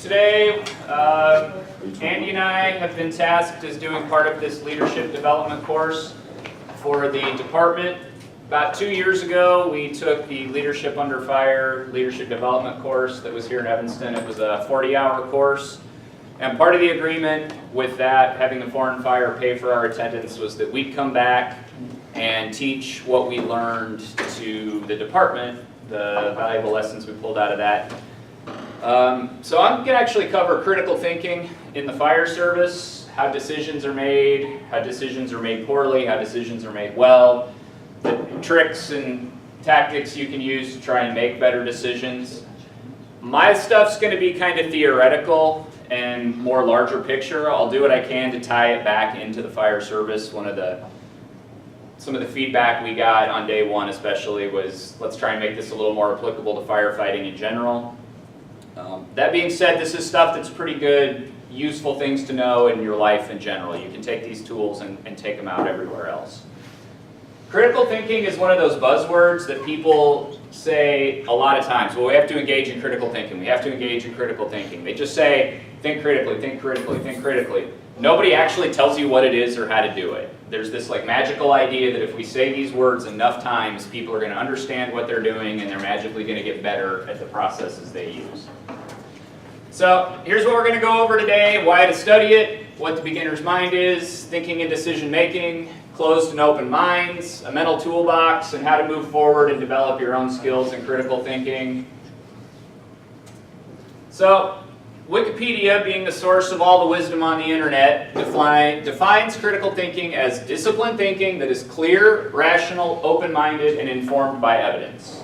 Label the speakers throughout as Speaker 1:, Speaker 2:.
Speaker 1: Today, Andy and I have been tasked as doing part of this leadership development course for the department. About 2 years ago, we took the Leadership Under Fire leadership development course that was here in Evanston. It was a 40-hour course. And part of the agreement with that, having the Foreign Fire pay for our attendance, was that we'd come back and teach what we learned to the department, the valuable lessons we pulled out of that. So I'm going to actually cover critical thinking in the fire service, how decisions are made poorly, how decisions are made well, the tricks and tactics you can use to try and make better decisions. My stuff's going to be kind of theoretical and more larger picture. I'll do what I can to tie it back into the fire service. Some of the feedback we got on day one especially was, let's try and make this a little more applicable to firefighting in general. That being said, this is stuff that's pretty good, useful things to know in your life in general. You can take these tools and take them out everywhere else. Critical thinking is one of those buzzwords that people say a lot of times. Well, we have to engage in critical thinking. We have to engage in critical thinking. They just say, think critically, think critically, think critically. Nobody actually tells you what it is or how to do it. There's this like magical idea that if we say these words enough times, people are going to understand what they're doing and they're magically going to get better at the processes they use. So here's what we're going to go over today: why to study it, what the beginner's mind is, thinking and decision making, closed and open minds, a mental toolbox, and how to move forward and develop your own skills in critical thinking. So Wikipedia, being the source of all the wisdom on the internet, defines critical thinking as disciplined thinking that is clear, rational, open-minded, and informed by evidence.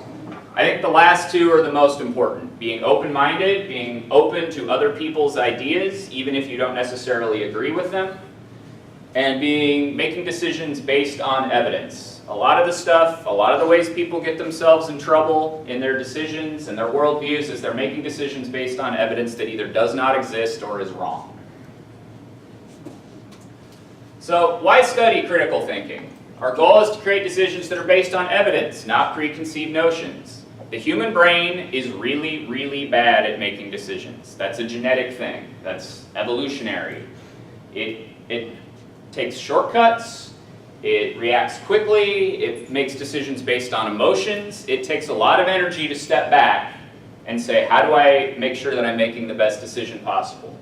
Speaker 1: I think the last two are the most important. Being open-minded, being open to other people's ideas, even if you don't necessarily agree with them, and making decisions based on evidence. A lot of the stuff, a lot of the ways people get themselves in trouble in their decisions and their worldviews is they're making decisions based on evidence that either does not exist or is wrong. So why study critical thinking? Our goal is to create decisions that are based on evidence, not preconceived notions. The human brain is really, really bad at making decisions. That's a genetic thing. That's evolutionary. It takes shortcuts. It reacts quickly. It makes decisions based on emotions. It takes a lot of energy to step back and say, how do I make sure that I'm making the best decision possible?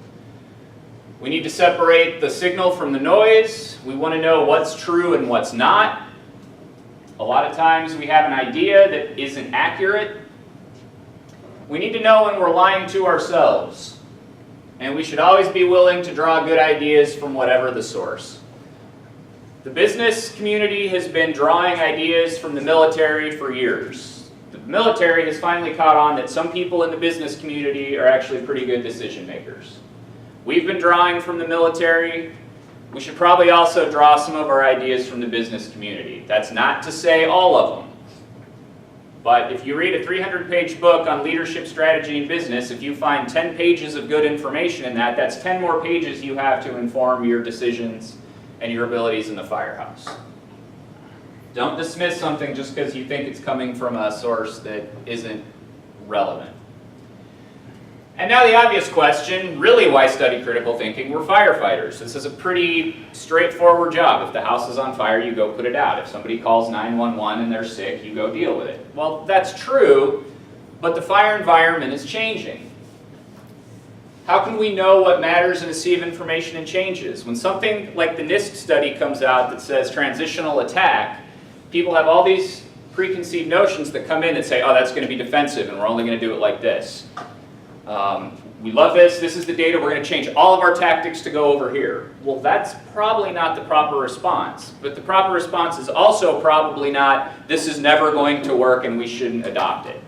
Speaker 1: We need to separate the signal from the noise. We want to know what's true and what's not. A lot of times we have an idea that isn't accurate. We need to know when we're lying to ourselves. And we should always be willing to draw good ideas from whatever the source. The business community has been drawing ideas from the military for years. The military has finally caught on that some people in the business community are actually pretty good decision makers. We've been drawing from the military. We should probably also draw some of our ideas from the business community. That's not to say all of them. But if you read a 300-page book on leadership strategy in business, if you find 10 pages of good information in that, that's 10 more pages you have to inform your decisions and your abilities in the firehouse. Don't dismiss something just because you think it's coming from a source that isn't relevant. And now the obvious question, really why study critical thinking? We're firefighters. This is a pretty straightforward job. If the house is on fire, you go put it out. If somebody calls 911 and they're sick, you go deal with it. Well, that's true, but the fire environment is changing. How can we know what matters in a sea of information and changes? When something like the NIST study comes out that says transitional attack, people have all these preconceived notions that come in and say, oh, that's going to be defensive and we're only going to do it like this. We love this is the data, we're going to change all of our tactics to go over here. Well, that's probably not the proper response. But the proper response is also probably not, this is never going to work and we shouldn't adopt it.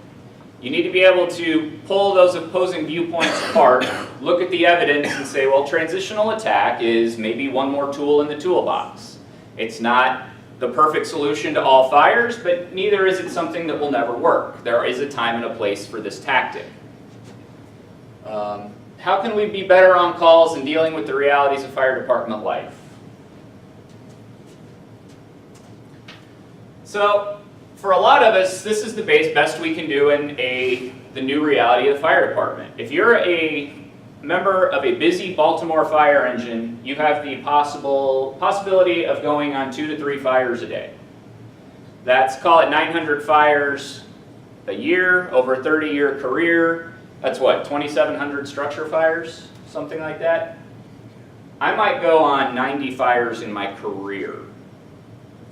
Speaker 1: You need to be able to pull those opposing viewpoints apart, look at the evidence and say, well, transitional attack is maybe one more tool in the toolbox. It's not the perfect solution to all fires, but neither is it something that will never work. There is a time and a place for this tactic. How can we be better on calls and dealing with the realities of fire department life? So, for a lot of us, this is the best we can do in the new reality of the fire department. If you're a member of a busy Baltimore fire engine, you have the possibility of going on 2 to 3 fires a day. That's, call it 900 fires a year, over a 30-year career. That's what, 2,700 structure fires? Something like that? I might go on 90 fires in my career.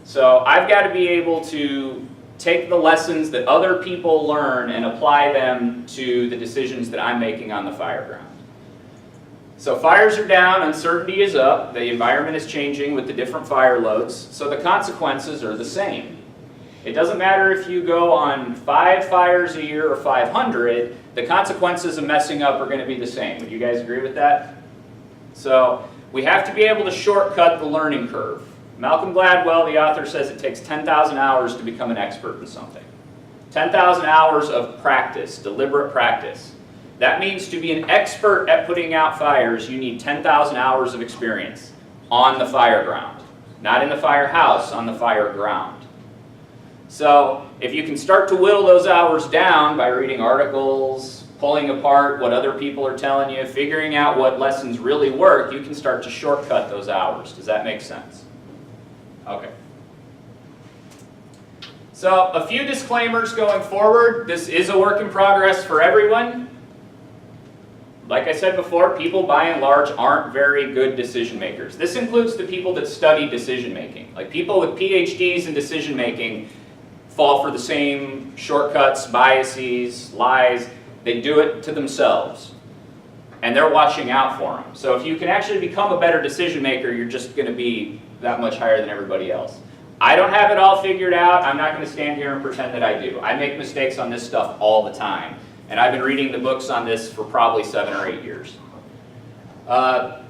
Speaker 1: So I've got to be able to take the lessons that other people learn and apply them to the decisions that I'm making on the fire ground. So fires are down, uncertainty is up, the environment is changing with the different fire loads, so the consequences are the same. It doesn't matter if you go on 5 fires a year or 500, the consequences of messing up are going to be the same. Would you guys agree with that? So we have to be able to shortcut the learning curve. Malcolm Gladwell, the author, says it takes 10,000 hours to become an expert in something. 10,000 hours of practice, deliberate practice. That means to be an expert at putting out fires, you need 10,000 hours of experience on the fire ground. Not in the firehouse, on the fire ground. So if you can start to whittle those hours down by reading articles, pulling apart what other people are telling you, figuring out what lessons really work, you can start to shortcut those hours. Does that make sense? Okay. So a few disclaimers going forward. This is a work in progress for everyone. Like I said before, people by and large aren't very good decision makers. This includes the people that study decision making. Like people with PhDs in decision making fall for the same shortcuts, biases, lies. They do it to themselves. And they're watching out for them. So if you can actually become a better decision maker, you're just going to be that much higher than everybody else. I don't have it all figured out. I'm not going to stand here and pretend that I do. I make mistakes on this stuff all the time. And I've been reading the books on this for probably 7 or 8 years. I'm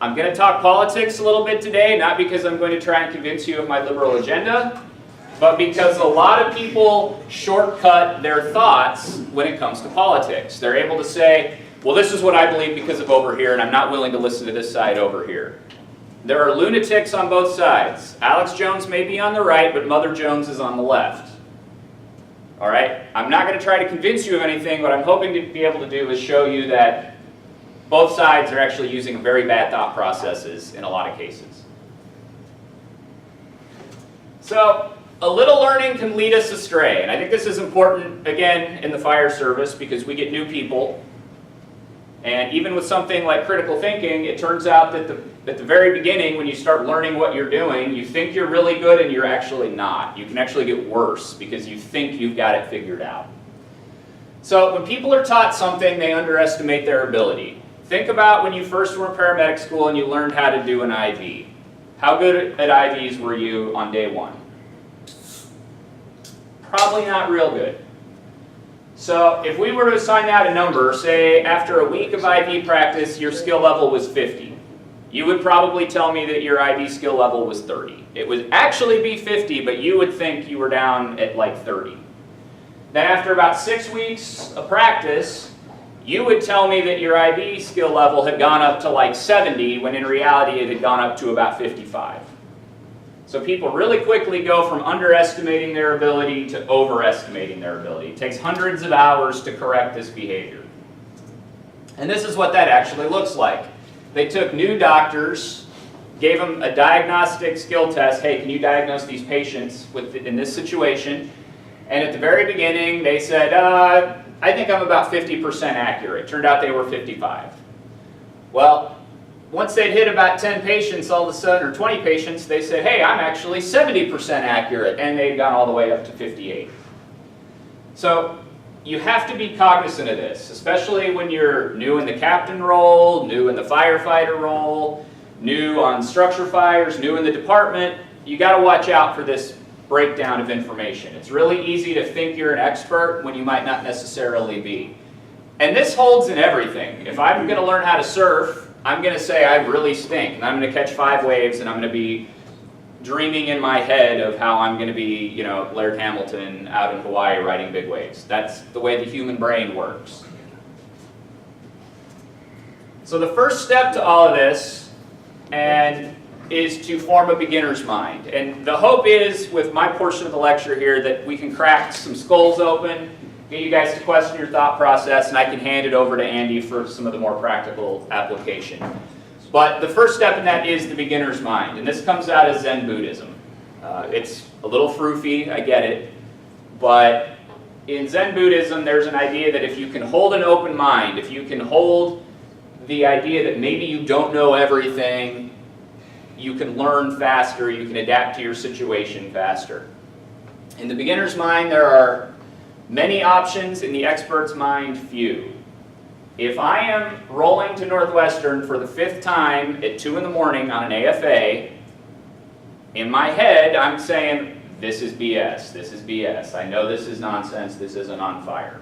Speaker 1: going to talk politics a little bit today, not because I'm going to try and convince you of my liberal agenda, but because a lot of people shortcut their thoughts when it comes to politics. They're able to say, well, this is what I believe because of over here, and I'm not willing to listen to this side over here. There are lunatics on both sides. Alex Jones may be on the right, but Mother Jones is on the left. All right? I'm not going to try to convince you of anything. What I'm hoping to be able to do is show you that both sides are actually using very bad thought processes in a lot of cases. So a little learning can lead us astray. And I think this is important, again, in the fire service because we get new people. And even with something like critical thinking, it turns out that at the very beginning, when you start learning what you're doing, you think you're really good and you're actually not. You can actually get worse because you think you've got it figured out. So when people are taught something, they underestimate their ability. Think about when you first were in paramedic school and you learned how to do an IV. How good at IVs were you on day 1? Probably not real good. So if we were to assign out a number, say after a week of IV practice, your skill level was 50. You would probably tell me that your IV skill level was 30. It would actually be 50, but you would think you were down at like 30. Then after about 6 weeks of practice, you would tell me that your IV skill level had gone up to like 70, when in reality it had gone up to about 55. So people really quickly go from underestimating their ability to overestimating their ability. It takes hundreds of hours to correct this behavior. And this is what that actually looks like. They took new doctors, gave them a diagnostic skill test. Hey, can you diagnose these patients in this situation? And at the very beginning, they said, I think I'm about 50% accurate. Turned out they were 55. Well, once they'd hit about 10 patients all of a sudden, or 20 patients, they said, hey, I'm actually 70% accurate, and they'd gone all the way up to 58. So you have to be cognizant of this, especially when you're new in the captain role, new in the firefighter role, new on structure fires, new in the department. You got to watch out for this breakdown of information. It's really easy to think you're an expert when you might not necessarily be. And this holds in everything. If I'm going to learn how to surf, I'm going to say I really stink, and I'm going to catch 5 waves, and I'm going to be dreaming in my head of how I'm going to be, you know, Laird Hamilton out in Hawaii riding big waves. That's the way the human brain works. So the first step to all of this is to form a beginner's mind. And the hope is, with my portion of the lecture here, that we can crack some skulls open, get you guys to question your thought process, and I can hand it over to Andy for some of the more practical application. But the first step in that is the beginner's mind, and this comes out of Zen Buddhism. It's a little froofy, I get it, but in Zen Buddhism there's an idea that if you can hold an open mind, if you can hold the idea that maybe you don't know everything, you can learn faster, you can adapt to your situation faster. In the beginner's mind, there are many options. In the expert's mind, few. If I am rolling to Northwestern for the 5th time at 2 in the morning on an AFA, in my head, I'm saying, this is BS, this is BS. I know this is nonsense, this isn't on fire.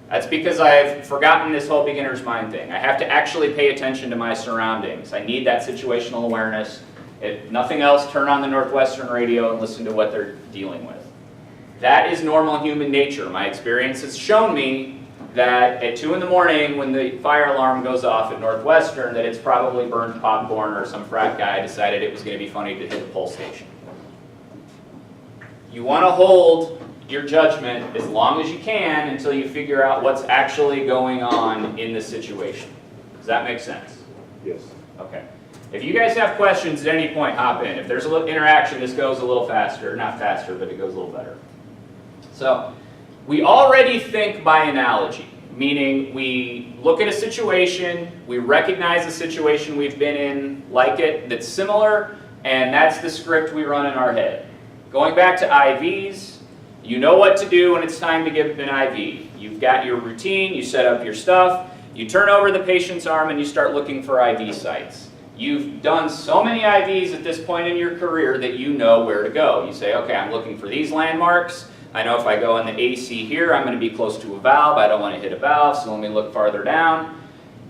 Speaker 1: That's because I've forgotten this whole beginner's mind thing. I have to actually pay attention to my surroundings. I need that situational awareness. If nothing else, turn on the Northwestern radio and listen to what they're dealing with. That is normal human nature. My experience has shown me that at 2 in the morning when the fire alarm goes off at Northwestern, that it's probably burned popcorn or some frat guy decided it was going to be funny to hit the pole station. You want to hold your judgment as long as you can until you figure out what's actually going on in the situation. Does that make sense?
Speaker 2: Yes.
Speaker 1: Okay. If you guys have questions at any point, hop in. If there's a little interaction, this goes a little faster. Not faster, but it goes a little better. So, we already think by analogy, meaning we look at a situation, we recognize a situation we've been in, like it, that's similar, and that's the script we run in our head. Going back to IVs, you know what to do when it's time to give an IV. You've got your routine, you set up your stuff, you turn over the patient's arm and you start looking for IV sites. You've done so many IVs at this point in your career that you know where to go. You say, okay, I'm looking for these landmarks. I know if I go in the AC here, I'm going to be close to a valve. I don't want to hit a valve, so let me look farther down.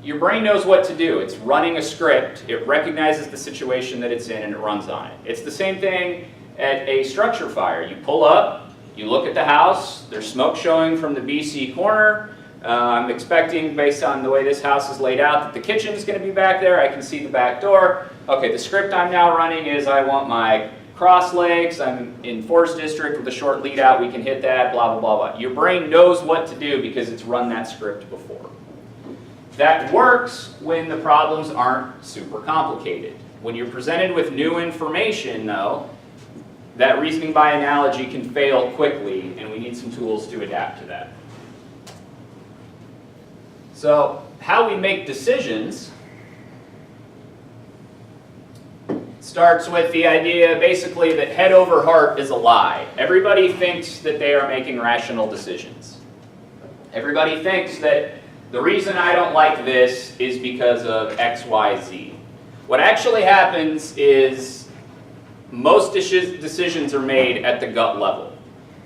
Speaker 1: Your brain knows what to do. It's running a script. It recognizes the situation that it's in and it runs on it. It's the same thing at a structure fire. You pull up, you look at the house, there's smoke showing from the BC corner. I'm expecting, based on the way this house is laid out, that the kitchen's going to be back there. I can see the back door. Okay, the script I'm now running is I want my cross legs. I'm in Forest District with a short lead out. We can hit that, blah, blah, blah, blah. Your brain knows what to do because it's run that script before. That works when the problems aren't super complicated. When you're presented with new information, though, that reasoning by analogy can fail quickly, and we need some tools to adapt to that. So, how we make decisions starts with the idea, basically, that head over heart is a lie. Everybody thinks that they are making rational decisions. Everybody thinks that the reason I don't like this is because of X, Y, Z. What actually happens is most decisions are made at the gut level.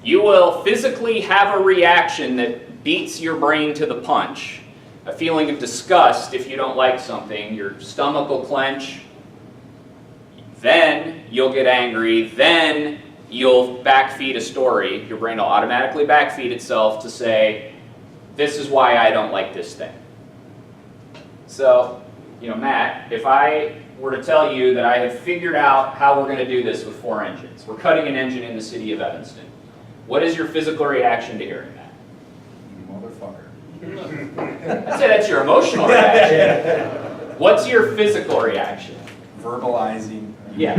Speaker 1: You will physically have a reaction that beats your brain to the punch. A feeling of disgust if you don't like something. Your stomach will clench. Then you'll get angry. Then you'll backfeed a story. Your brain will automatically backfeed itself to say, this is why I don't like this thing. So, Matt, if I were to tell you that I have figured out how we're going to do this with 4 engines. We're cutting an engine in the city of Evanston. What is your physical reaction to hearing that?
Speaker 2: Motherfucker.
Speaker 1: I'd say that's your emotional reaction. What's your physical reaction?
Speaker 2: Verbalizing.
Speaker 1: Yeah.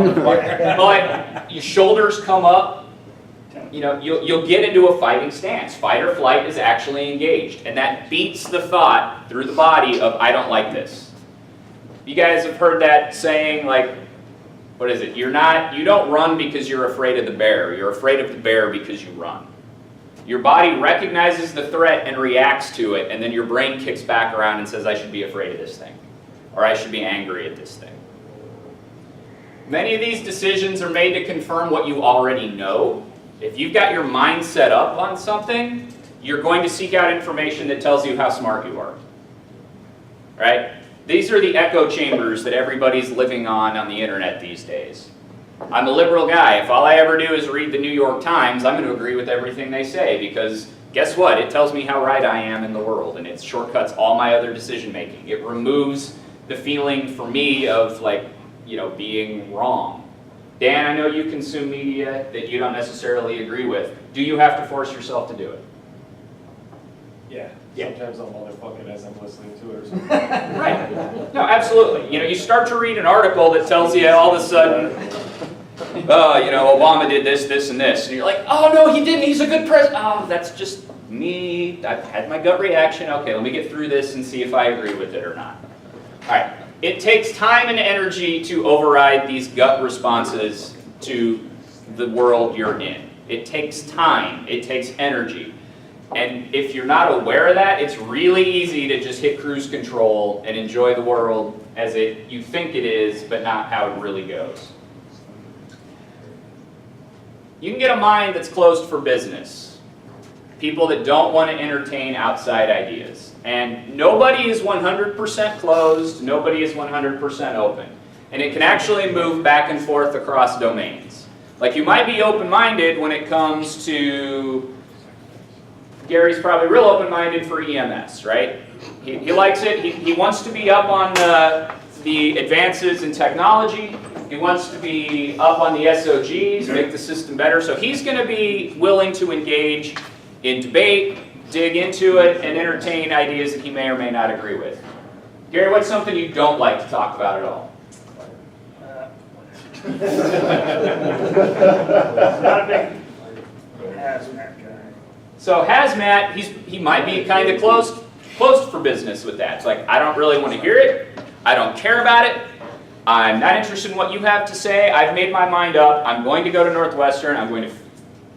Speaker 1: But your shoulders come up. You'll get into a fighting stance. Fight or flight is actually engaged. And that beats the thought through the body of, I don't like this. You guys have heard that saying, like, what is it? You don't run because you're afraid of the bear. You're afraid of the bear because you run. Your body recognizes the threat and reacts to it, and then your brain kicks back around and says, I should be afraid of this thing. Or I should be angry at this thing. Many of these decisions are made to confirm what you already know. If you've got your mind set up on something, you're going to seek out information that tells you how smart you are. Right? These are the echo chambers that everybody's living on the internet these days. I'm a liberal guy. If all I ever do is read the New York Times, I'm going to agree with everything they say because guess what? It tells me how right I am in the world and it shortcuts all my other decision making. It removes the feeling for me of being wrong. Dan, I know you consume media that you don't necessarily agree with. Do you have to force yourself to do it?
Speaker 3: Yeah,
Speaker 1: Yeah.
Speaker 3: sometimes I'll motherfuck it as I'm listening to it or something.
Speaker 1: Right. No, absolutely. You know, you start to read an article that tells you all of a sudden, you know, Obama did this, this, and this. And you're like, oh, no, he didn't. He's a good president. Oh, that's just me. I've had my gut reaction. Okay, let me get through this and see if I agree with it or not. All right. It takes time and energy to override these gut responses to the world you're in. It takes time. It takes energy. And if you're not aware of that, it's really easy to just hit cruise control and enjoy the world as you think it is, but not how it really goes. You can get a mind that's closed for business. People that don't want to entertain outside ideas. And nobody is 100% closed, nobody is 100% open. And it can actually move back and forth across domains. Like you might be open-minded when it comes to, Gary's probably real open-minded for EMS, right? He likes it, he wants to be up on the advances in technology. He wants to be up on the SOGs, make the system better. So he's going to be willing to engage in debate, dig into it, and entertain ideas that he may or may not agree with. Gary, what's something you don't like to talk about at all?
Speaker 4: Not a big hazmat guy.
Speaker 1: So hazmat, he might be kind of closed for business with that. It's like, I don't really want to hear it. I don't care about it. I'm not interested in what you have to say. I've made my mind up. I'm going to go to Northwestern. I'm going to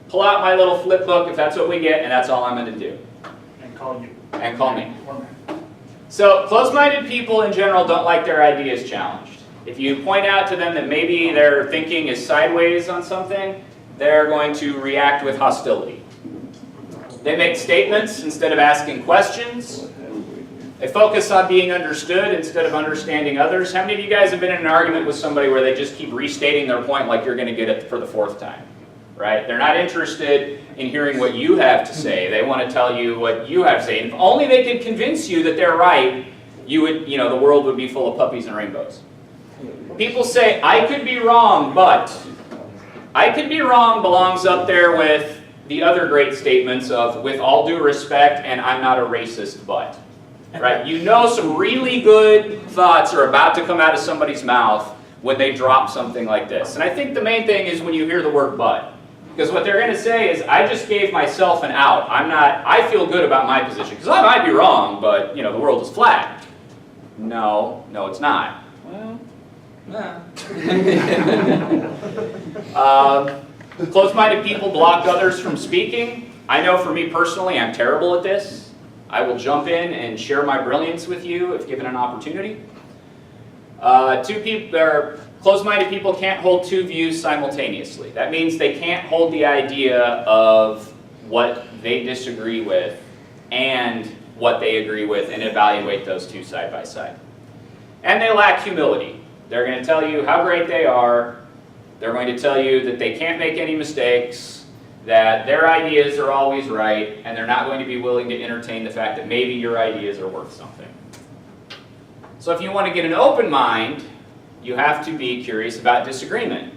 Speaker 1: pull out my little flip book if that's what we get, and that's all I'm going to do.
Speaker 4: And call you.
Speaker 1: And call me. So closed-minded people in general don't like their ideas challenged. If you point out to them that maybe their thinking is sideways on something, they're going to react with hostility. They make statements instead of asking questions. They focus on being understood instead of understanding others. How many of you guys have been in an argument with somebody where they just keep restating their point like you're going to get it for the fourth time? Right? They're not interested in hearing what you have to say. They want to tell you what you have to say. And if only they could convince you that they're right, the world would be full of puppies and rainbows. People say, I could be wrong, but. I could be wrong belongs up there with the other great statements of, with all due respect, and I'm not a racist, but. Right? You know some really good thoughts are about to come out of somebody's mouth when they drop something like this. And I think the main thing is when you hear the word but. Because what they're going to say is, I just gave myself an out. I feel good about my position. Because I might be wrong, but the world is flat. No, it's not. Well, nah. Closed-minded people block others from speaking. I know for me personally, I'm terrible at this. I will jump in and share my brilliance with you if given an opportunity. Closed-minded people can't hold two views simultaneously. That means they can't hold the idea of what they disagree with and what they agree with and evaluate those two side by side. And they lack humility. They're going to tell you how great they are. They're going to tell you that they can't make any mistakes, that their ideas are always right, and they're not going to be willing to entertain the fact that maybe your ideas are worth something. So if you want to get an open mind, you have to be curious about disagreement.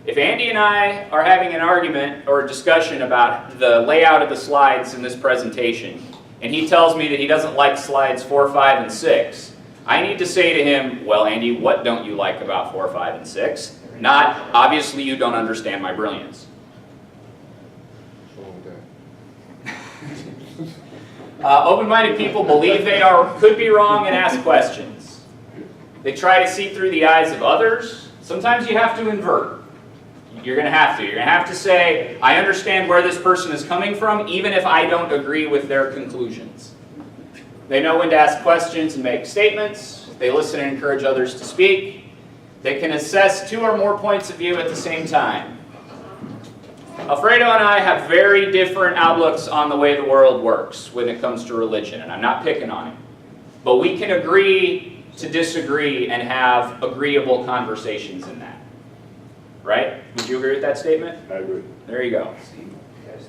Speaker 1: If Andy and I are having an argument or a discussion about the layout of the slides in this presentation, and he tells me that he doesn't like slides 4, 5, and 6, I need to say to him, well, Andy, what don't you like about 4, 5, and 6? Not, obviously you don't understand my brilliance. Open-minded people believe they could be wrong and ask questions. They try to see through the eyes of others. Sometimes you have to invert. You're going to have to. You're going to have to say, I understand where this person is coming from, even if I don't agree with their conclusions. They know when to ask questions and make statements. They listen and encourage others to speak. They can assess 2 or more points of view at the same time. Alfredo and I have very different outlooks on the way the world works when it comes to religion, and I'm not picking on him. But we can agree to disagree and have agreeable conversations in that. Right? Would you agree with that statement?
Speaker 5: I agree.
Speaker 1: There you go.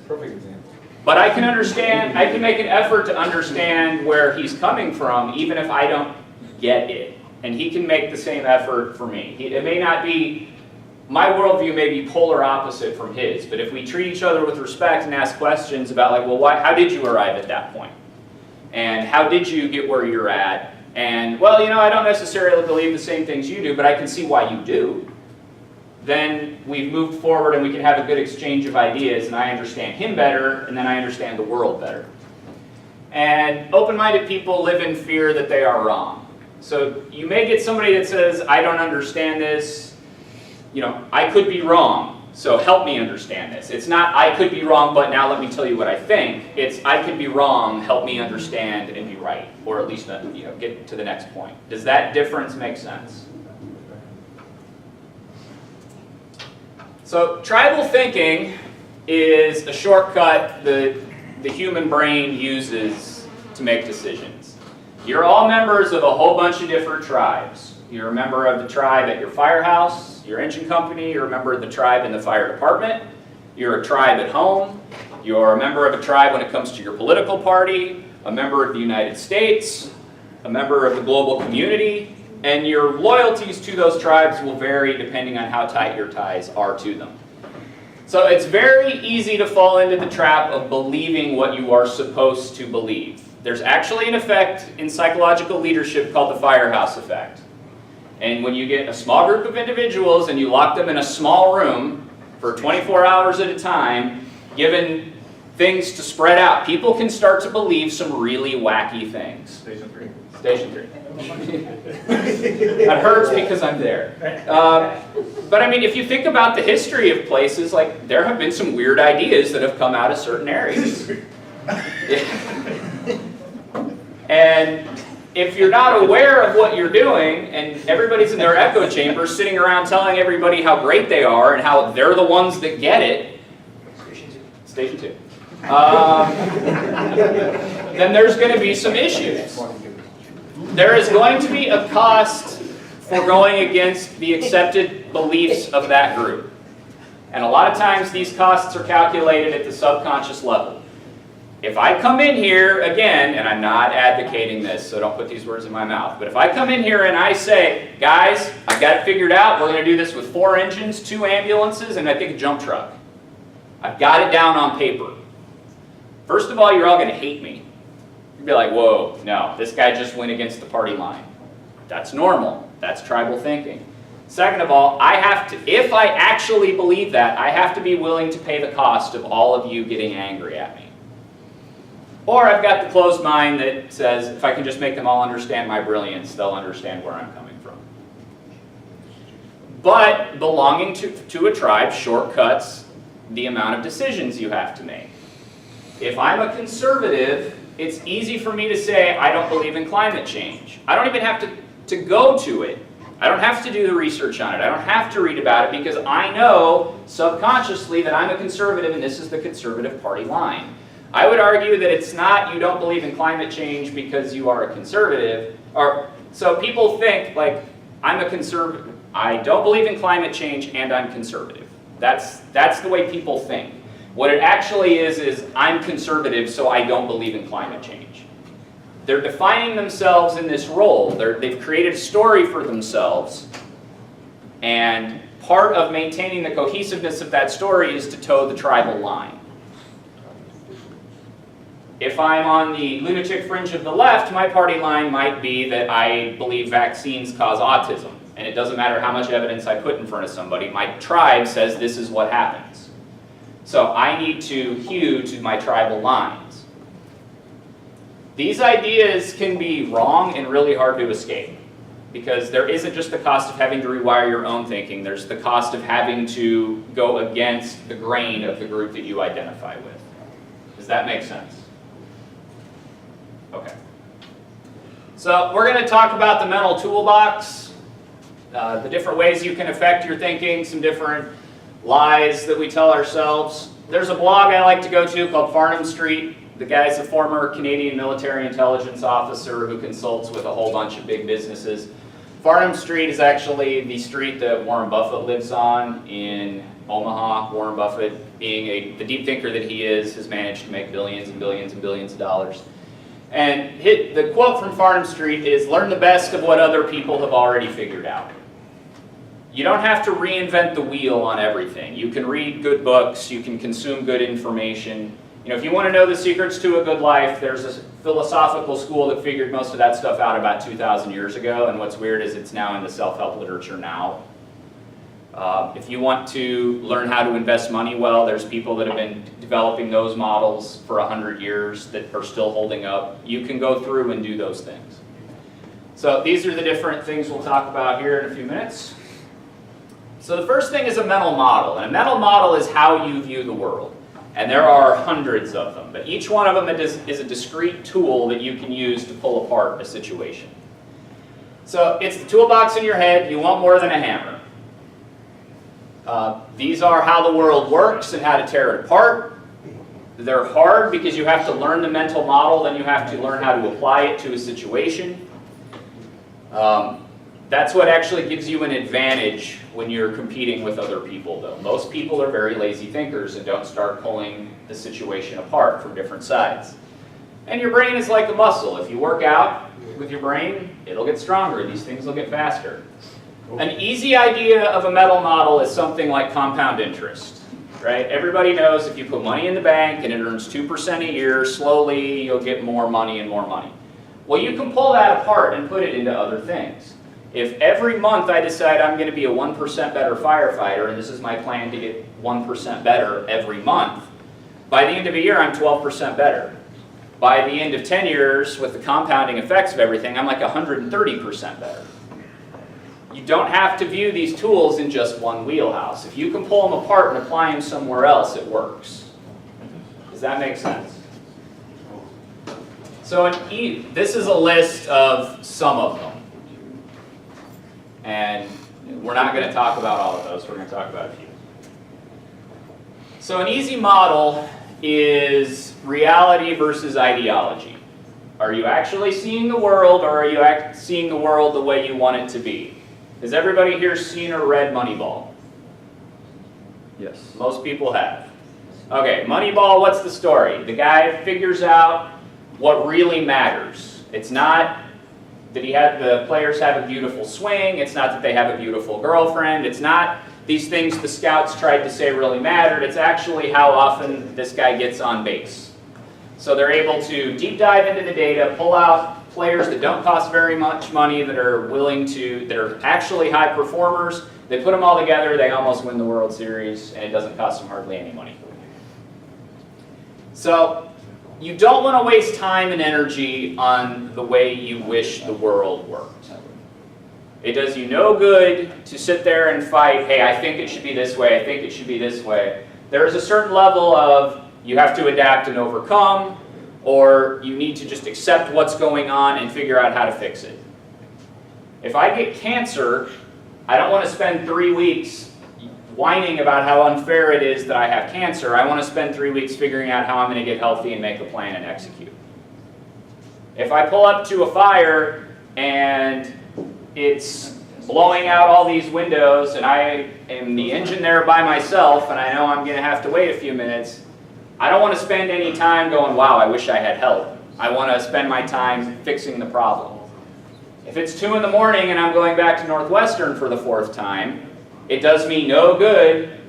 Speaker 2: Perfect example.
Speaker 1: But I can make an effort to understand where he's coming from, even if I don't get it. And he can make the same effort for me. It may not be, my worldview may be polar opposite from his, but if we treat each other with respect and ask questions about, like, well, how did you arrive at that point? And how did you get where you're at? And, well, you know, I don't necessarily believe the same things you do, but I can see why you do. Then we've moved forward and we can have a good exchange of ideas, and I understand him better, and then I understand the world better. And open-minded people live in fear that they are wrong. So you may get somebody that says, I don't understand this, you know, I could be wrong. So help me understand this. It's not, I could be wrong, but now let me tell you what I think. It's, I could be wrong, help me understand and be right. Or at least, you know, get to the next point. Does that difference make sense? So tribal thinking is a shortcut that the human brain uses to make decisions. You're all members of a whole bunch of different tribes. You're a member of the tribe at your firehouse, your engine company, you're a member of the tribe in the fire department, you're a tribe at home, you're a member of a tribe when it comes to your political party, a member of the United States, a member of the global community, and your loyalties to those tribes will vary depending on how tight your ties are to them. So it's very easy to fall into the trap of believing what you are supposed to believe. There's actually an effect in psychological leadership called the firehouse effect. And when you get a small group of individuals and you lock them in a small room for 24 hours at a time, given things to spread out, people can start to believe some really wacky things.
Speaker 3: Station 3.
Speaker 1: Station 3. That hurts because I'm there. But I mean, if you think about the history of places, like, there have been some weird ideas that have come out of certain areas. And if you're not aware of what you're doing, and everybody's in their echo chamber sitting around telling everybody how great they are and how they're the ones that get it, Station 2, then there's going to be some issues. There is going to be a cost for going against the accepted beliefs of that group. And a lot of times these costs are calculated at the subconscious level. If I come in here, again, and I'm not advocating this, so don't put these words in my mouth, but if I come in here and I say, guys, I've got it figured out, we're going to do this with 4 engines, 2 ambulances, and I think a jump truck. I've got it down on paper. First of all, you're all going to hate me. You'd be like, whoa, no, this guy just went against the party line. That's normal. That's tribal thinking. Second of all, I have to, if I actually believe that, I have to be willing to pay the cost of all of you getting angry at me. Or I've got the closed mind that says, if I can just make them all understand my brilliance, they'll understand where I'm coming from. But belonging to a tribe shortcuts the amount of decisions you have to make. If I'm a conservative, it's easy for me to say, I don't believe in climate change. I don't even have to go to it. I don't have to do the research on it. I don't have to read about it because I know subconsciously that I'm a conservative and this is the conservative party line. I would argue that it's not you don't believe in climate change because you are a conservative. So people think, like, I'm a conservative. I don't believe in climate change and I'm conservative. That's the way people think. What it actually is I'm conservative so I don't believe in climate change. They're defining themselves in this role. They've created a story for themselves, and part of maintaining the cohesiveness of that story is to toe the tribal line. If I'm on the lunatic fringe of the left, my party line might be that I believe vaccines cause autism. And it doesn't matter how much evidence I put in front of somebody, my tribe says this is what happens. So I need to hew to my tribal lines. These ideas can be wrong and really hard to escape. Because there isn't just the cost of having to rewire your own thinking, there's the cost of having to go against the grain of the group that you identify with. Does that make sense? Okay. So we're going to talk about the mental toolbox, the different ways you can affect your thinking, some different lies that we tell ourselves. There's a blog I like to go to called Farnham Street. The guy's a former Canadian military intelligence officer who consults with a whole bunch of big businesses. Farnham Street is actually the street that Warren Buffett lives on in Omaha. Warren Buffett, being the deep thinker that he is, has managed to make billions and billions and billions of dollars. And the quote from Farnham Street is, learn the best of what other people have already figured out. You don't have to reinvent the wheel on everything. You can read good books, you can consume good information, You know, if you want to know the secrets to a good life, there's a philosophical school that figured most of that stuff out about 2,000 years ago, and what's weird is it's now in the self-help literature now. If you want to learn how to invest money well, there's people that have been developing those models for 100 years that are still holding up. You can go through and do those things. So these are the different things we'll talk about here in a few minutes. So the first thing is a mental model, and a mental model is how you view the world. And there are hundreds of them, but each one of them is a discrete tool that you can use to pull apart a situation. So it's the toolbox in your head. You want more than a hammer. These are how the world works and how to tear it apart. They're hard because you have to learn the mental model, then you have to learn how to apply it to a situation. That's what actually gives you an advantage when you're competing with other people, though. Most people are very lazy thinkers and don't start pulling the situation apart from different sides. And your brain is like a muscle. If you work out with your brain, it'll get stronger. These things will get faster. An easy idea of a mental model is something like compound interest, right? Everybody knows if you put money in the bank and it earns 2% a year, slowly you'll get more money and more money. Well, you can pull that apart and put it into other things. If every month I decide I'm going to be a 1% better firefighter, and this is my plan to get 1% better every month, by the end of a year I'm 12% better. By the end of 10 years, with the compounding effects of everything, I'm like 130% better. You don't have to view these tools in just one wheelhouse. If you can pull them apart and apply them somewhere else, it works. Does that make sense? So this is a list of some of them. And we're not going to talk about all of those. We're going to talk about a few. So an easy model is reality versus ideology. Are you actually seeing the world, or are you seeing the world the way you want it to be? Has everybody here seen or read Moneyball?
Speaker 2: Yes.
Speaker 1: Most people have. Okay, Moneyball, what's the story? The guy figures out what really matters. It's not that the players have a beautiful swing. It's not that they have a beautiful girlfriend. It's not these things the scouts tried to say really mattered. It's actually how often this guy gets on base. So they're able to deep dive into the data, pull out players that don't cost very much money, that are actually high performers. They put them all together, they almost win the World Series, and it doesn't cost them hardly any money. So you don't want to waste time and energy on the way you wish the world worked. It does you no good to sit there and fight, hey, I think it should be this way, I think it should be this way. There is a certain level of you have to adapt and overcome, or you need to just accept what's going on and figure out how to fix it. If I get cancer, I don't want to spend 3 weeks whining about how unfair it is that I have cancer. I want to spend 3 weeks figuring out how I'm going to get healthy and make a plan and execute. If I pull up to a fire and it's blowing out all these windows and I am the engine there by myself and I know I'm going to have to wait a few minutes, I don't want to spend any time going, wow, I wish I had help. I want to spend my time fixing the problem. If it's 2 in the morning and I'm going back to Northwestern for the 4th time, it does me no good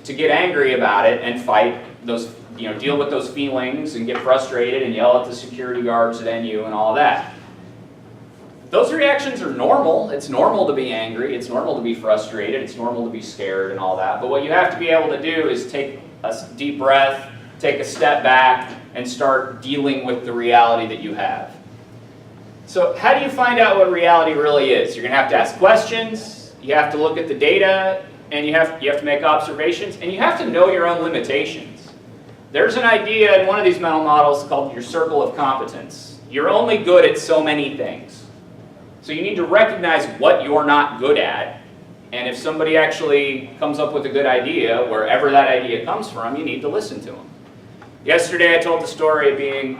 Speaker 1: to get angry about it and fight those, deal with those feelings and get frustrated and yell at the security guards at NU and all that. Those reactions are normal. It's normal to be angry. It's normal to be frustrated. It's normal to be scared and all that. But what you have to be able to do is take a deep breath, take a step back, and start dealing with the reality that you have. So how do you find out what reality really is? You're going to ask questions, you have to look at the data, and you have to make observations, and you have to know your own limitations. There's an idea in one of these mental models called your circle of competence. You're only good at so many things. So you need to recognize what you're not good at, and if somebody actually comes up with a good idea, wherever that idea comes from, you need to listen to them. Yesterday I told the story of being,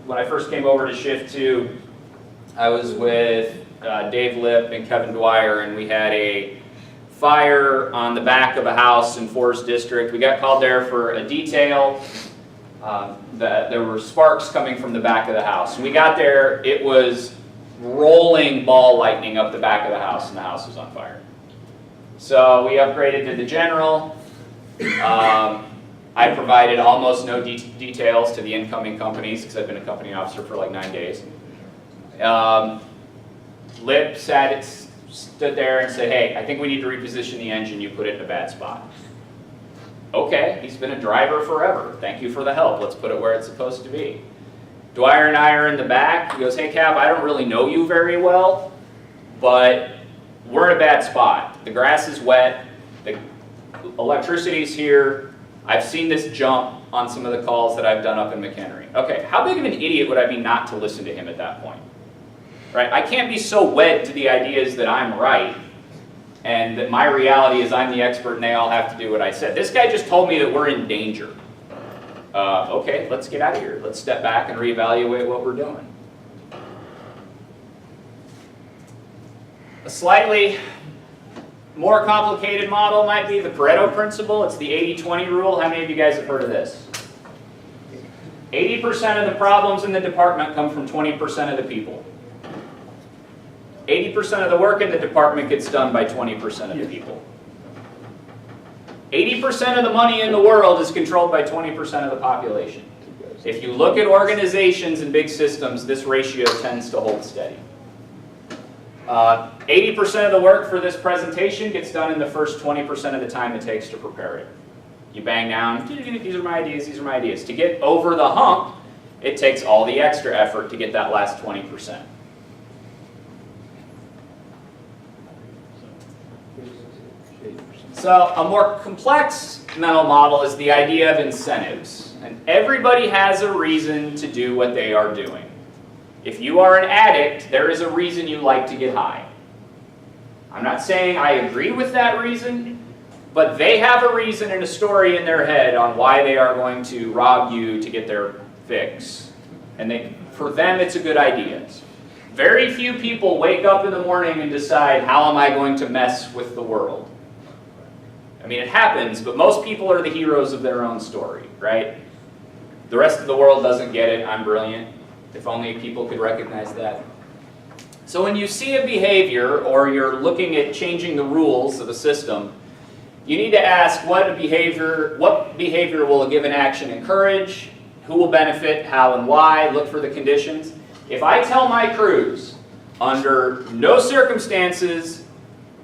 Speaker 1: when I first came over to Shift 2, I was with Dave Lipp and Kevin Dwyer, and we had a fire on the back of a house in Forest District. We got called there for a detail. That there were sparks coming from the back of the house. When we got there, it was rolling ball lightning up the back of the house, and the house was on fire. So we upgraded to the general. I provided almost no details to the incoming companies because I've been a company officer for like 9 days. Lip stood there and said, hey, I think we need to reposition the engine, you put it in a bad spot. Okay, he's been a driver forever. Thank you for the help. Let's put it where it's supposed to be. Dwyer and I are in the back. He goes, hey Cap, I don't really know you very well, but we're in a bad spot. The grass is wet, the electricity's here. I've seen this jump on some of the calls that I've done up in McHenry. Okay, how big of an idiot would I be not to listen to him at that point? Right? I can't be so wed to the ideas that I'm right and that my reality is I'm the expert and they all have to do what I said. This guy just told me that we're in danger. Okay, let's get out of here. Let's step back and reevaluate what we're doing. A slightly more complicated model might be the Pareto principle. It's the 80-20 rule. How many of you guys have heard of this? 80% of the problems in the department come from 20% of the people. 80% of the work in the department gets done by 20% of the people. 80% of the money in the world is controlled by 20% of the population. If you look at organizations and big systems, this ratio tends to hold steady. 80% of the work for this presentation gets done in the first 20% of the time it takes to prepare it. You bang down, these are my ideas, these are my ideas. To get over the hump, it takes all the extra effort to get that last 20%. So a more complex mental model is the idea of incentives. And everybody has a reason to do what they are doing. If you are an addict, there is a reason you like to get high. I'm not saying I agree with that reason, but they have a reason and a story in their head on why they are going to rob you to get their fix. And for them, it's a good idea. Very few people wake up in the morning and decide, how am I going to mess with the world? I mean, it happens, but most people are the heroes of their own story, right? The rest of the world doesn't get it. I'm brilliant. If only people could recognize that. So when you see a behavior, or you're looking at changing the rules of a system, you need to ask what behavior will a given action encourage, who will benefit, how and why, look for the conditions. If I tell my crews, under no circumstances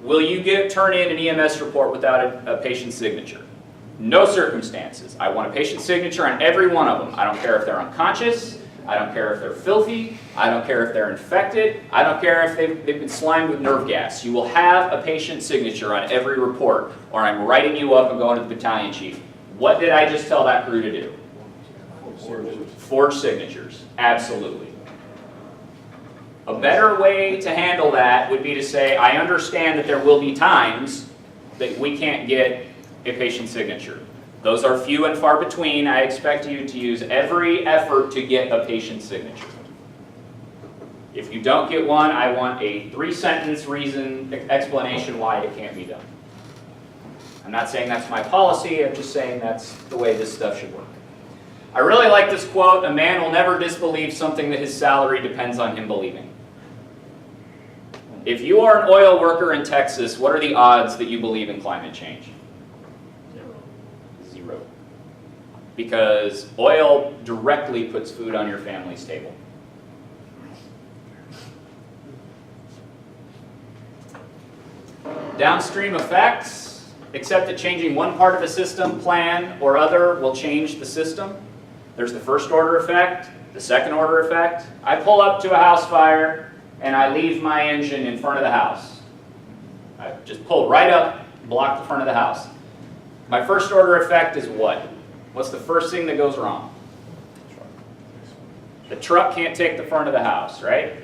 Speaker 1: will you turn in an EMS report without a patient's signature. No circumstances. I want a patient's signature on every one of them. I don't care if they're unconscious. I don't care if they're filthy. I don't care if they're infected. I don't care if they've been slimed with nerve gas. You will have a patient signature on every report, or I'm writing you up and going to the battalion chief. What did I just tell that crew to do? Forge signatures. Absolutely. A better way to handle that would be to say, I understand that there will be times that we can't get a patient signature. Those are few and far between. I expect you to use every effort to get a patient signature. If you don't get one, I want a 3-sentence explanation why it can't be done. I'm not saying that's my policy, I'm just saying that's the way this stuff should work. I really like this quote, a man will never disbelieve something that his salary depends on him believing. If you are an oil worker in Texas, what are the odds that you believe in climate change? Zero. Because oil directly puts food on your family's table. Downstream effects, except that changing one part of a system, plan, or other will change the system. There's the first order effect, the second order effect. I pull up to a house fire and I leave my engine in front of the house. I just pull right up, block the front of the house. My first order effect is what? What's the first thing that goes wrong? The truck can't take the front of the house, right?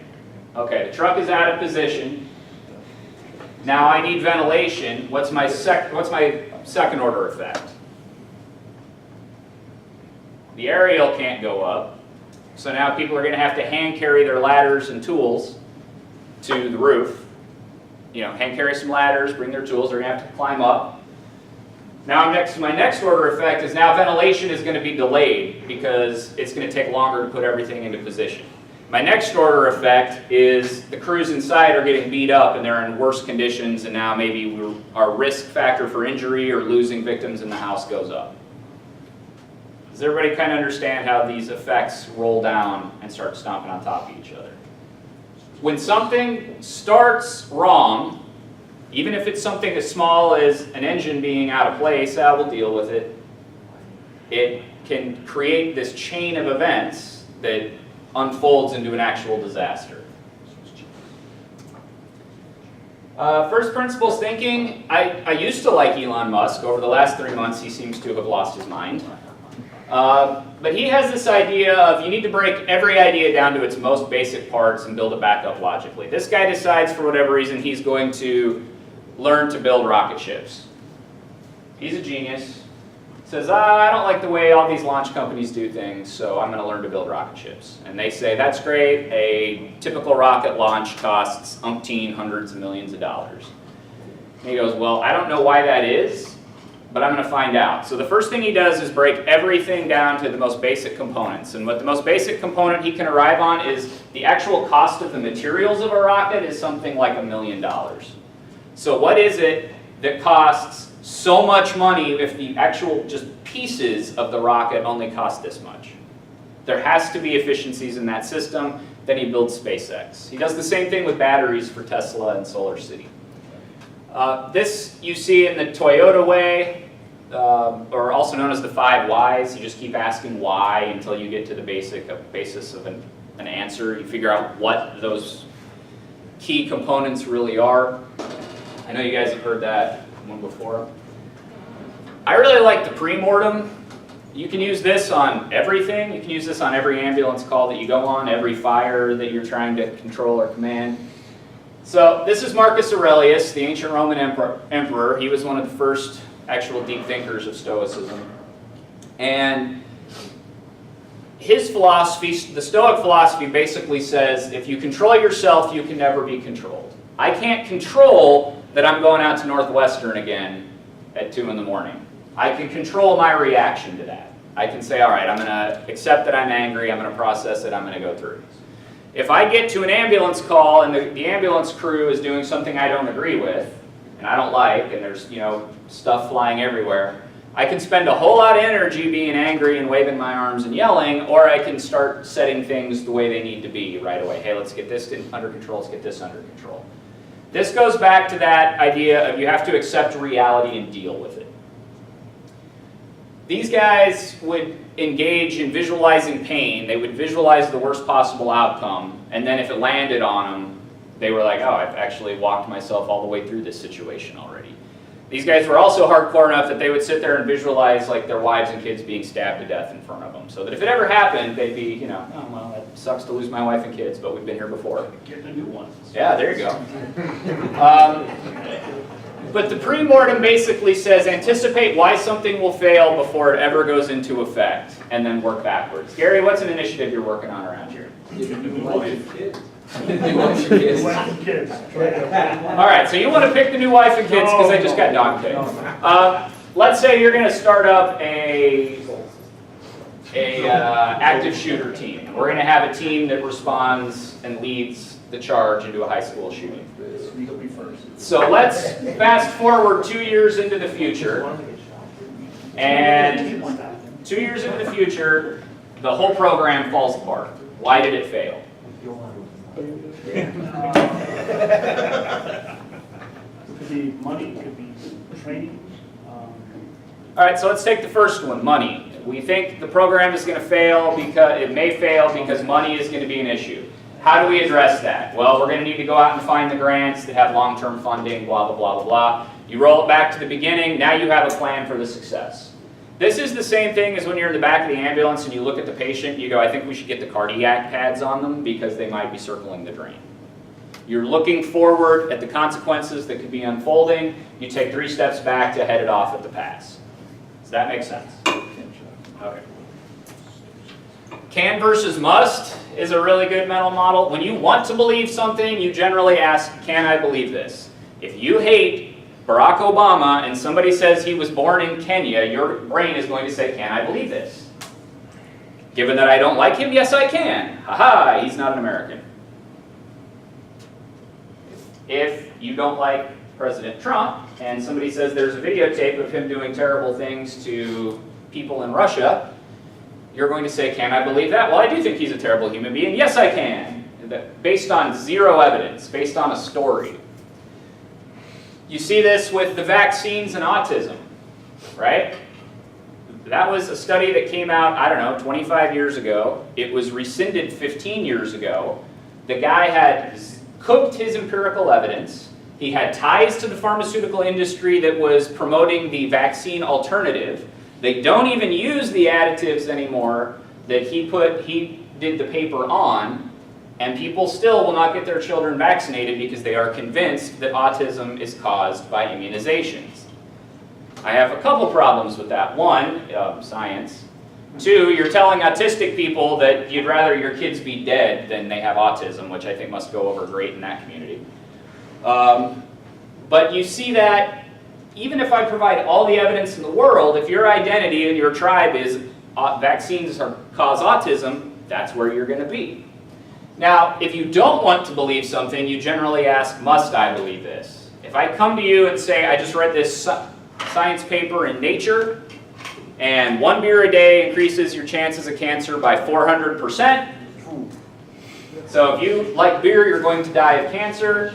Speaker 1: Okay, the truck is out of position. Now I need ventilation. What's my second order effect? The aerial can't go up. So now people are going to have to hand carry their ladders and tools to the roof. You know, hand carry some ladders, bring their tools, they're going to have to climb up. Now my next order effect is now ventilation is going to be delayed because it's going to take longer to put everything into position. My next order effect is the crews inside are getting beat up and they're in worse conditions, and now maybe our risk factor for injury or losing victims in the house goes up. Does everybody kind of understand how these effects roll down and start stomping on top of each other? When something starts wrong, even if it's something as small as an engine being out of place, we'll deal with it. It can create this chain of events that unfolds into an actual disaster. First principles thinking, I used to like Elon Musk. Over the last 3 months, he seems to have lost his mind. But he has this idea of you need to break every idea down to its most basic parts and build it back up logically. This guy decides for whatever reason he's going to learn to build rocket ships. He's a genius. Says, I don't like the way all these launch companies do things, so I'm going to learn to build rocket ships. And they say, that's great. A typical rocket launch costs umpteen hundreds of millions of dollars. And he goes, well, I don't know why that is, but I'm going to find out. So the first thing he does is break everything down to the most basic components. And what the most basic component he can arrive on is the actual cost of the materials of a rocket is something like $1 million. So what is it that costs so much money if the actual just pieces of the rocket only cost this much? There has to be efficiencies in that system. Then he builds SpaceX. He does the same thing with batteries for Tesla and Solar City. This you see in the Toyota way, or also known as the 5 whys. You just keep asking why until you get to the basis of an answer. You figure out what those key components really are. I know you guys have heard that one before. I really like the pre-mortem. You can use this on everything. You can use this on every ambulance call that you go on, every fire that you're trying to control or command. So this is Marcus Aurelius, the ancient Roman emperor. He was one of the first actual deep thinkers of Stoicism. And his philosophy, the Stoic philosophy, basically says if you control yourself, you can never be controlled. I can't control that I'm going out to Northwestern again at 2 in the morning. I can control my reaction to that. I can say, all right, I'm going to accept that I'm angry, I'm going to process it, I'm going to go through. If I get to an ambulance call and the ambulance crew is doing something I don't agree with, and I don't like, and there's stuff flying everywhere, I can spend a whole lot of energy being angry and waving my arms and yelling, or I can start setting things the way they need to be right away. Hey, let's get this under control, let's get this under control. This goes back to that idea of you have to accept reality and deal with it. These guys would engage in visualizing pain. They would visualize the worst possible outcome, and then if it landed on them, they were like, oh, I've actually walked myself all the way through this situation already. These guys were also hardcore enough that they would sit there and visualize like their wives and kids being stabbed to death in front of them, so that if it ever happened, they'd be, oh, well, it sucks to lose my wife and kids, but we've been here before.
Speaker 4: Getting a new one.
Speaker 1: Yeah, there you go. But the pre-mortem basically says anticipate why something will fail before it ever goes into effect, and then work backwards. Gary, what's an initiative you're working on around here?
Speaker 4: New wife.
Speaker 2: Kids.
Speaker 4: New wife and kids.
Speaker 1: All right, so you want to pick the new wife and kids because I just got dog kicked. Let's say you're going to start up a active shooter team. We're going to have a team that responds and leads the charge into a high school shooting. So let's fast forward 2 years into the future, and 2 years into the future, the whole program falls apart. Why did it fail?
Speaker 4: It could be money, it could be training.
Speaker 1: All right, so let's take the first one, money. We think the program is going to fail because it may fail because money is going to be an issue. How do we address that? Well, we're going to need to go out and find the grants that have long-term funding, blah, blah, blah, blah, blah. You roll it back to the beginning, now you have a plan for the success. This is the same thing as when you're in the back of the ambulance and you look at the patient, you go, I think we should get the cardiac pads on them because they might be circling the drain. You're looking forward at the consequences that could be unfolding. You take 3 steps back to head it off at the pass. Does that make sense? Okay. Can versus must is a really good mental model. When you want to believe something, you generally ask, can I believe this? If you hate Barack Obama and somebody says he was born in Kenya, your brain is going to say, can I believe this? Given that I don't like him, yes I can. Haha, he's not an American. If you don't like President Trump and somebody says there's a videotape of him doing terrible things to people in Russia, You're going to say, can I believe that? Well, I do think he's a terrible human being. Yes, I can. Based on zero evidence, based on a story. You see this with the vaccines and autism, right? That was a study that came out, I don't know, 25 years ago. It was rescinded 15 years ago. The guy had cooked his empirical evidence. He had ties to the pharmaceutical industry that was promoting the vaccine alternative. They don't even use the additives anymore that he did the paper on, and people still will not get their children vaccinated because they are convinced that autism is caused by immunizations. I have a couple problems with that. One, science. Two, you're telling autistic people that you'd rather your kids be dead than they have autism, which I think must go over great in that community. But you see that even if I provide all the evidence in the world, if your identity and your tribe is vaccines cause autism, that's where you're going to be. Now, if you don't want to believe something, you generally ask, must I believe this? If I come to you and say, I just read this science paper in Nature, and 1 beer a day increases your chances of cancer by 400%. So if you like beer, you're going to die of cancer.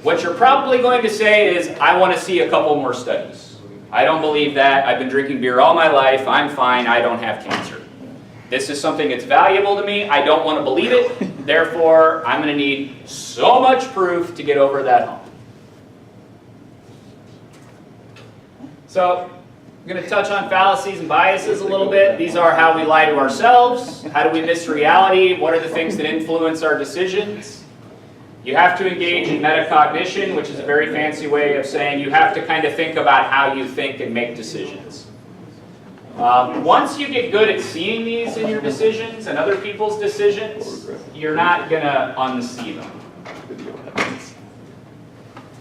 Speaker 1: What you're probably going to say is, I want to see a couple more studies. I don't believe that. I've been drinking beer all my life. I'm fine. I don't have cancer. This is something that's valuable to me. I don't want to believe it. Therefore, I'm going to need so much proof to get over that hump. So, I'm going to touch on fallacies and biases a little bit. These are how we lie to ourselves. How do we miss reality? What are the things that influence our decisions? You have to engage in metacognition, which is a very fancy way of saying you have to kind of think about how you think and make decisions. Once you get good at seeing these in your decisions and other people's decisions, you're not going to unsee them.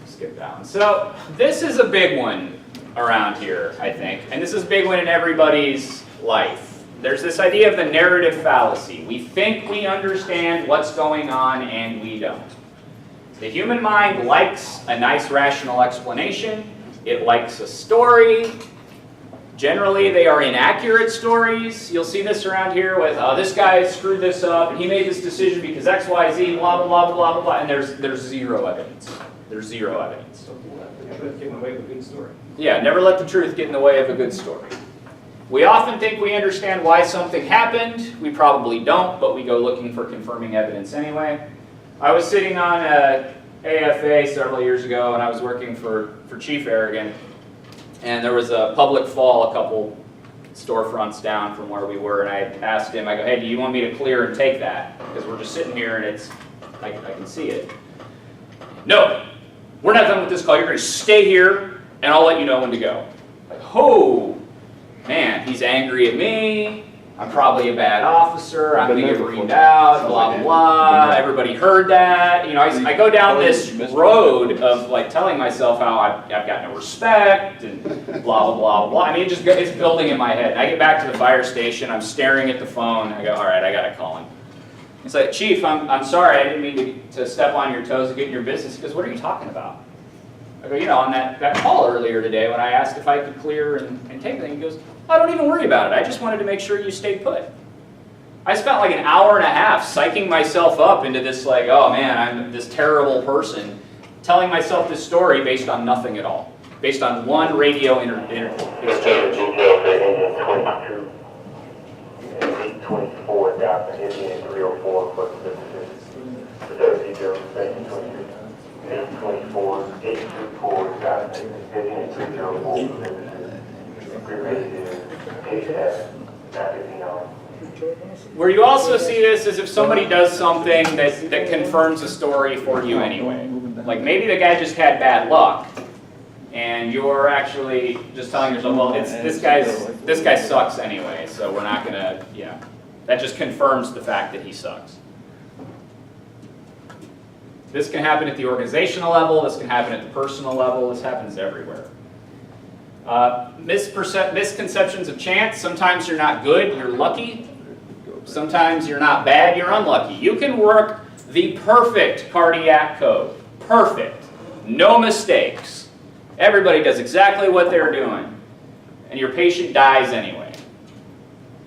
Speaker 1: Skip down. So this is a big one around here, I think. And this is a big one in everybody's life. There's this idea of the narrative fallacy. We think we understand what's going on, and we don't. The human mind likes a nice rational explanation. It likes a story. Generally, they are inaccurate stories. You'll see this around here with, this guy screwed this up, and he made this decision because X, Y, Z, blah, blah, blah, blah, blah, blah, and there's zero evidence. There's zero evidence.
Speaker 3: Getting away with a good story.
Speaker 1: Yeah, never let the truth get in the way of a good story. We often think we understand why something happened. We probably don't, but we go looking for confirming evidence anyway. I was sitting on a AFA several years ago, and I was working for Chief Aragon, and there was a public fall a couple storefronts down from where we were, and I asked him, I go, hey, do you want me to clear and take that? Because we're just sitting here, and I can see it. No, we're not done with this call. You're going to stay here, and I'll let you know when to go. Like, oh, man, he's angry at me. I'm probably a bad officer. I'm going to get reamed out, blah, blah, blah. Everybody heard that. You know, I go down this road of like telling myself how I've got no respect and blah, blah, blah, blah. I mean, it's building in my head. I get back to the fire station. I'm staring at the phone. I go, all right, I got to call him. It's like, Chief, I'm sorry. I didn't mean to step on your toes and get in your business. Because what are you talking about? I go, you know, on that call earlier today when I asked if I could clear and take it, he goes, oh, don't even worry about it. I just wanted to make sure you stayed put. I spent like an hour and a half psyching myself up into this like, oh man, I'm this terrible person, telling myself this story based on nothing at all. Based on one radio exchange.
Speaker 5: 824 Dr. Indian 304 for the 824, 824 Dr. Indian 304
Speaker 1: Where you also see this is if somebody does something that confirms a story for you anyway. Like maybe the guy just had bad luck, and you're actually just telling yourself, well, this guy sucks anyway, so we're not gonna, yeah. That just confirms the fact that he sucks. This can happen at the organizational level, this can happen at the personal level, this happens everywhere. Misconceptions of chance. Sometimes you're not good, you're lucky. Sometimes you're not bad, you're unlucky. You can work the perfect cardiac code. Perfect. No mistakes. Everybody does exactly what they're doing. And your patient dies anyway.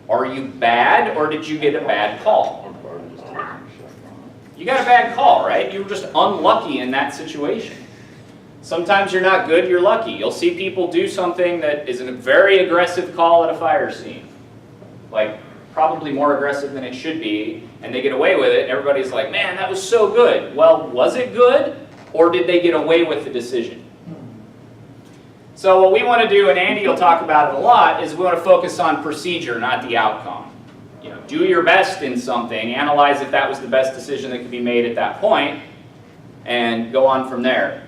Speaker 1: Are you bad, or did you get a bad call? You got a bad call, right? You were just unlucky in that situation. Sometimes you're not good, you're lucky. You'll see people do something that is a very aggressive call at a fire scene. Like, probably more aggressive than it should be, and they get away with it, and everybody's like, man, that was so good. Well, was it good, or did they get away with the decision? So what we want to do, and Andy will talk about it a lot, is we want to focus on procedure, not the outcome. You know, do your best in something, analyze if that was the best decision that could be made at that point, and go on from there.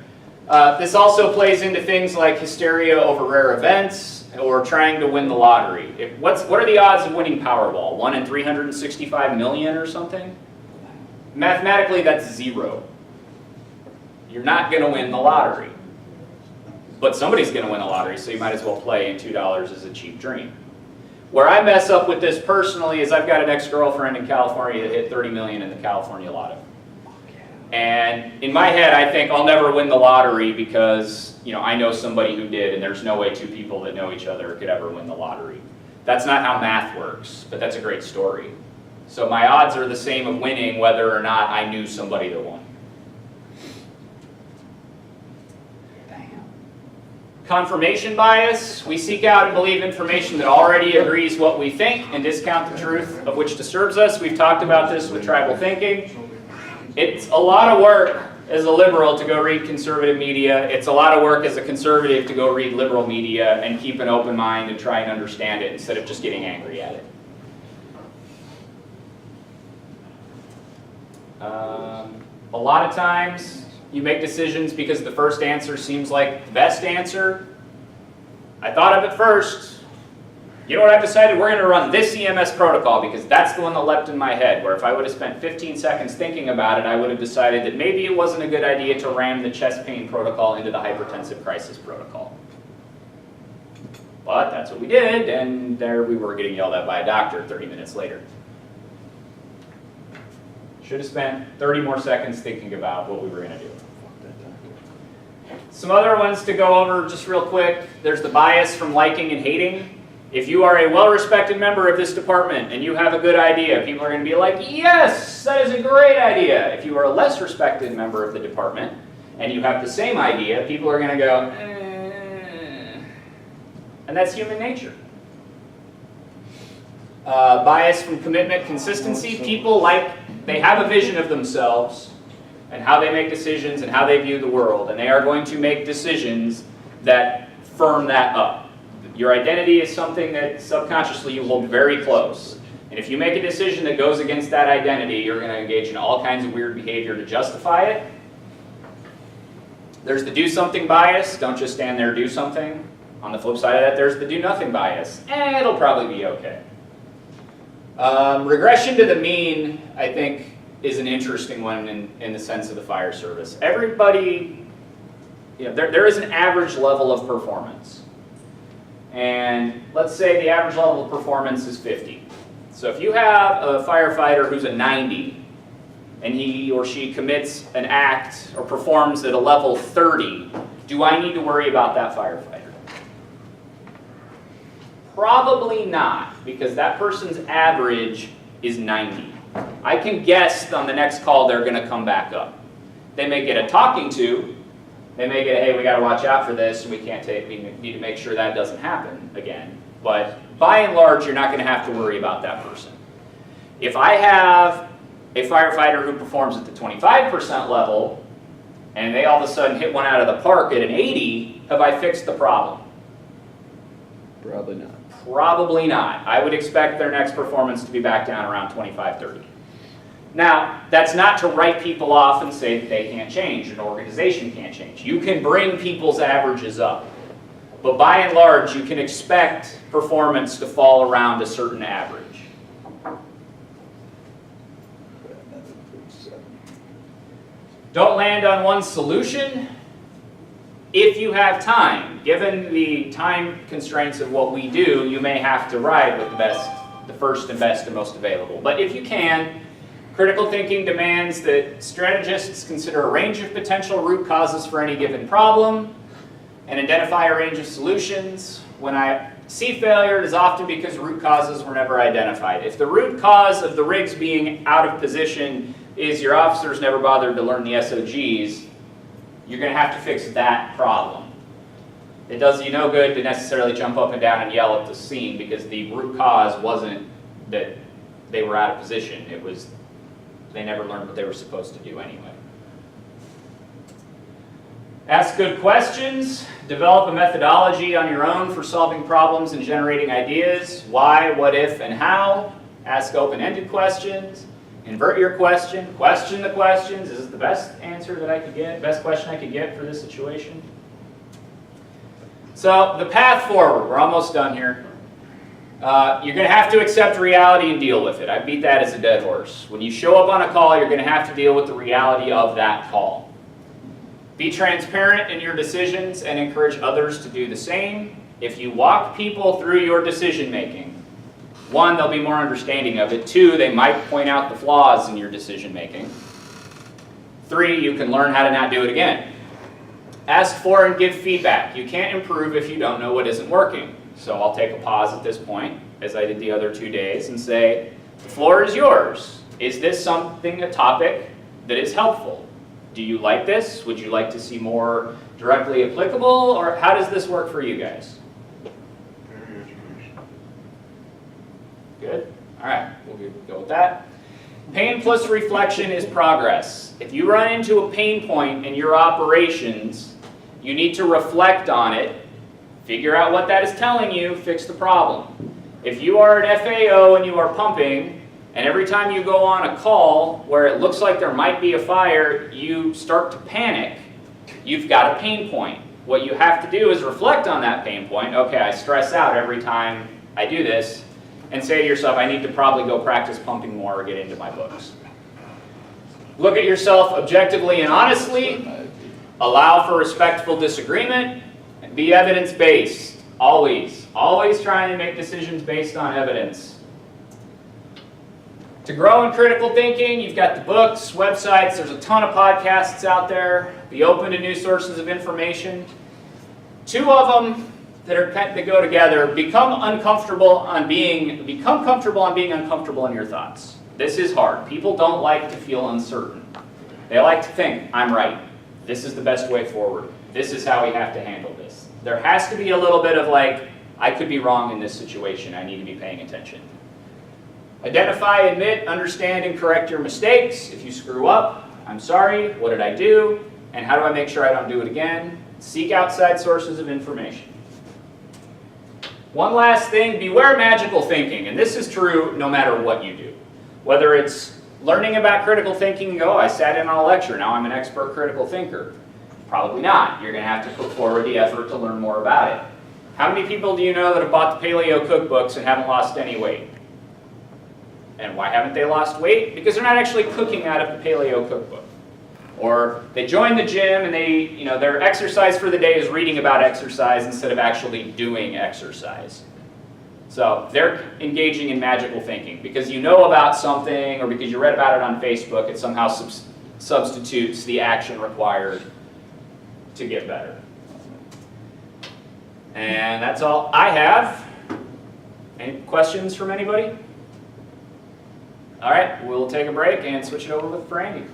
Speaker 1: This also plays into things like hysteria over rare events, or trying to win the lottery. What are the odds of winning Powerball? 1 in 365 million or something? Mathematically, that's 0. You're not going to win the lottery. But somebody's going to win the lottery, so you might as well play, and $2 is a cheap dream. Where I mess up with this personally is I've got an ex-girlfriend in California that hit 30 million in the California lotto. And in my head, I think I'll never win the lottery because, you know, I know somebody who did, and there's no way two people that know each other could ever win the lottery. That's not how math works, but that's a great story. So my odds are the same of winning whether or not I knew somebody that won. Confirmation bias. We seek out and believe information that already agrees what we think and discount the truth of which disturbs us. We've talked about this with tribal thinking. It's a lot of work as a liberal to go read conservative media. It's a lot of work as a conservative to go read liberal media and keep an open mind and try and understand it instead of just getting angry at it. A lot of times you make decisions because the first answer seems like the best answer. I thought of it first. You know what I've decided? We're going to run this EMS protocol because that's the one that leapt in my head, where if I would have spent 15 seconds thinking about it, I would have decided that maybe it wasn't a good idea to ram the chest pain protocol into the hypertensive crisis protocol. But that's what we did, and there we were getting yelled at by a doctor 30 minutes later. Should have spent 30 more seconds thinking about what we were going to do. Some other ones to go over just real quick. There's the bias from liking and hating. If you are a well-respected member of this department and you have a good idea, people are going to be like, yes, that is a great idea. If you are a less respected member of the department and you have the same idea, people are going to go, and that's human nature. Bias from commitment, consistency. People they have a vision of themselves and how they make decisions and how they view the world, and they are going to make decisions that firm that up. Your identity is something that subconsciously you hold very close. And if you make a decision that goes against that identity, you're going to engage in all kinds of weird behavior to justify it. There's the do something bias. Don't just stand there, do something. On the flip side of that, there's the do nothing bias. It'll probably be okay. Regression to the mean, I think, is an interesting one in the sense of the fire service. Everybody, there is an average level of performance. And let's say the average level of performance is 50. So if you have a firefighter who's a 90, and he or she commits an act or performs at a level 30, do I need to worry about that firefighter? Probably not, because that person's average is 90. I can guess on the next call they're going to come back up. They may get a talking to. They may get, hey, we got to watch out for this, and we need to make sure that doesn't happen again. But by and large, you're not going to have to worry about that person. If I have a firefighter who performs at the 25% level, and they all of a sudden hit one out of the park at an 80, have I fixed the problem?
Speaker 2: Probably not.
Speaker 1: Probably not. I would expect their next performance to be back down around 25-30. Now, that's not to write people off and say that they can't change, an organization can't change. You can bring people's averages up. But by and large, you can expect performance to fall around a certain average. Don't land on one solution if you have time. Given the time constraints of what we do, you may have to ride with the first and best and most available. But if you can, critical thinking demands that strategists consider a range of potential root causes for any given problem and identify a range of solutions. When I C failure is often because root causes were never identified. If the root cause of the rigs being out of position is your officers never bothered to learn the SOGs, you're going to have to fix that problem. It does you no good to necessarily jump up and down and yell at the scene because the root cause wasn't that they were out of position. It was they never learned what they were supposed to do anyway. Ask good questions. Develop a methodology on your own for solving problems and generating ideas. Why, what if, and how. Ask open-ended questions. Invert your question. Question the questions. Is this the best answer that I could get? Best question I could get for this situation? So the path forward. We're almost done here. You're going to have to accept reality and deal with it. I beat that as a dead horse. When you show up on a call, you're going to have to deal with the reality of that call. Be transparent in your decisions and encourage others to do the same. If you walk people through your decision making, one, they'll be more understanding of it. Two, they might point out the flaws in your decision making. Three, you can learn how to not do it again. Ask for and give feedback. You can't improve if you don't know what isn't working. So I'll take a pause at this point, as I did the other 2 days, and say, the floor is yours. Is this something, a topic that is helpful? Do you like this? Would you like to see more directly applicable? Or how does this work for you guys? Good? All right, we'll go with that. Pain plus reflection is progress. If you run into a pain point in your operations, you need to reflect on it, figure out what that is telling you, fix the problem. If you are an FAO and you are pumping, and every time you go on a call where it looks like there might be a fire, you start to panic, you've got a pain point. What you have to do is reflect on that pain point. Okay, I stress out every time I do this, and say to yourself, I need to probably go practice pumping more or get into my books. Look at yourself objectively and honestly. Allow for respectful disagreement. And be evidence-based. Always. Always trying to make decisions based on evidence. To grow in critical thinking, you've got the books, websites, there's a ton of podcasts out there. Be open to new sources of information. Two of them that go together, become comfortable on being uncomfortable in your thoughts. This is hard. People don't like to feel uncertain. They like to think, I'm right. This is the best way forward. This is how we have to handle this. There has to be a little bit of like, I could be wrong in this situation. I need to be paying attention. Identify, admit, understand, and correct your mistakes. If you screw up, I'm sorry, what did I do? And how do I make sure I don't do it again? Seek outside sources of information. One last thing, beware magical thinking, and this is true no matter what you do. Whether it's learning about critical thinking and go, I sat in on a lecture, now I'm an expert critical thinker. Probably not. You're going to have to put forward the effort to learn more about it. How many people do you know that have bought the paleo cookbooks and haven't lost any weight? And why haven't they lost weight? Because they're not actually cooking out of the paleo cookbook. Or they join the gym and their exercise for the day is reading about exercise instead of actually doing exercise. So they're engaging in magical thinking. Because you know about something or because you read about it on Facebook, it somehow substitutes the action required to get better. And that's all I have. Any questions from anybody? All right, we'll take a break and switch it over with Brandy.